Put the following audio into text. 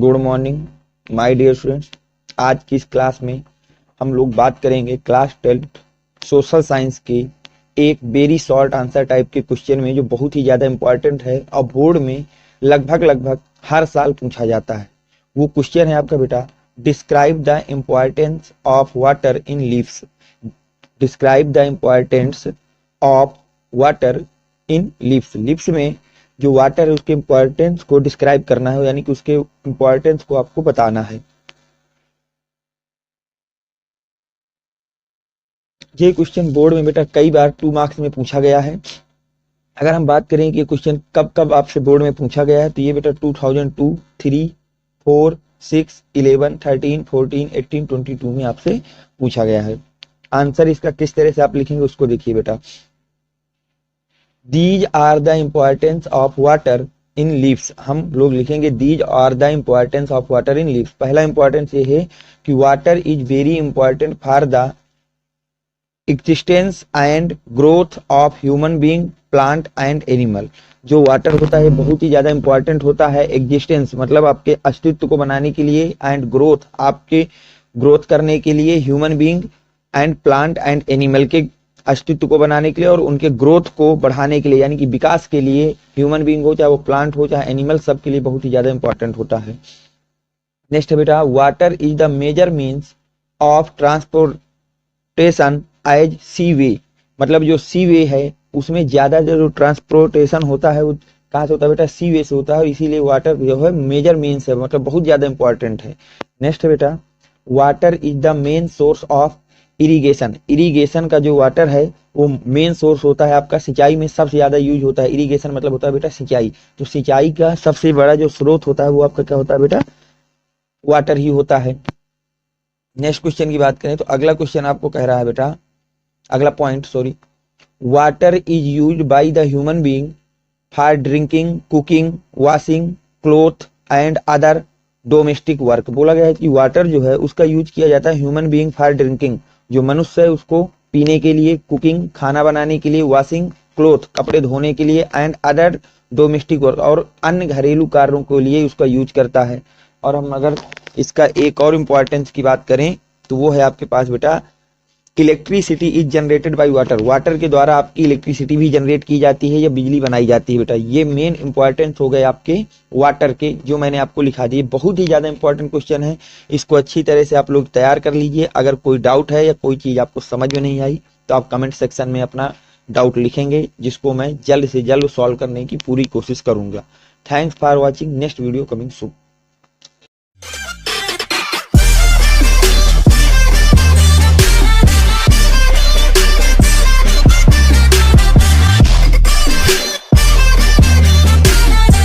Good morning my dear students. आज की इस क्लास में हम लोग बात करेंगे क्लास 12 सोशल साइंस के एक वेरी शॉर्ट आंसर टाइप के क्वेश्चन में, जो बहुत ही ज़्यादा इंपॉर्टेंट है और बोर्ड में लगभग हर साल पूछा जाता है। वो क्वेश्चन है आपका बेटा, describe the importance of water in leaves. Describe the importance of water in leaves. Leaves में जो वाटर है उसके इम्पोर्टेंस को डिस्क्राइब करना है, यानी कि उसके इम्पोर्टेंस को आपको बताना है। ये क्वेश्चन बोर्ड में बेटा कई बार 2 मार्क्स में पूछा गया है। अगर हम बात करें कि ये क्वेश्चन कब कब आपसे बोर्ड में पूछा गया है, तो ये बेटा 2002, 3, 4, 6, 11, 13, 14, 18, 22 में आपसे पूछा गया है। आंसर इसका किस तरह से आप लिखेंगे उसको देखिए बेटा। These are the importance of water in leaves. हम लोग लिखेंगे these are the importance of water in leaves. पहला इंपॉर्टेंस ये है कि water is very important for the existence and growth of human being, plant and animal. जो water होता है बहुत ही ज्यादा इंपॉर्टेंट होता है एग्जिस्टेंस मतलब आपके अस्तित्व को बनाने के लिए, एंड ग्रोथ आपके ग्रोथ करने के लिए, human being and plant and animal के अस्तित्व को बनाने के लिए और उनके ग्रोथ को बढ़ाने के लिए, यानी कि विकास के लिए, ह्यूमन बीइंग हो चाहे वो प्लांट हो चाहे एनिमल, सब के लिए बहुत ही ज्यादा इंपॉर्टेंट होता है। नेक्स्ट है बेटा, water is the major means of transportation as sea way. मतलब जो सी वे है उसमें ज्यादा जो ट्रांसपोर्टेशन होता है वो कहाँ से होता है बेटा, सी वे से होता है, इसीलिए वाटर जो है मेजर मीन्स है, मतलब बहुत ज्यादा इंपॉर्टेंट है। नेक्स्ट है बेटा, water is the main source of irrigation. Irrigation का जो वाटर है वो मेन सोर्स होता है आपका, सिंचाई में सबसे ज्यादा यूज होता है। इरिगेशन मतलब होता है बेटा सिंचाई, तो सिंचाई का सबसे बड़ा जो स्रोत होता है वो आपका क्या होता है बेटा, वाटर ही होता है। नेक्स्ट क्वेश्चन की बात करें तो अगला क्वेश्चन आपको कह रहा है बेटा, अगला point sorry, water is use by the human being for drinking, cooking, washing cloth and other domestic work. बोला गया है कि वाटर जो है उसका यूज किया जाता है ह्यूमन बीइंग फॉर ड्रिंकिंग, जो मनुष्य है उसको पीने के लिए, कुकिंग खाना बनाने के लिए, वॉशिंग क्लोथ कपड़े धोने के लिए, एंड अदर डोमेस्टिक वर्क और अन्य घरेलू कार्यों के लिए उसका यूज करता है। और हम अगर इसका एक और इम्पोर्टेंस की बात करें तो वो है आपके पास बेटा, electricity is generated by water. Water के द्वारा आपकी इलेक्ट्रिसिटी भी जनरेट की जाती है या बिजली बनाई जाती है बेटा। ये मेन इंपॉर्टेंस हो गए आपके वाटर के, जो मैंने आपको लिखा दिए। बहुत ही ज्यादा इंपॉर्टेंट क्वेश्चन है, इसको अच्छी तरह से आप लोग तैयार कर लीजिए। अगर कोई डाउट है या कोई चीज आपको समझ में नहीं आई तो आप कमेंट सेक्शन में अपना डाउट लिखेंगे, जिसको मैं जल्द से जल्द सॉल्व करने की पूरी कोशिश करूंगा। Thanks for watching, next video coming soon.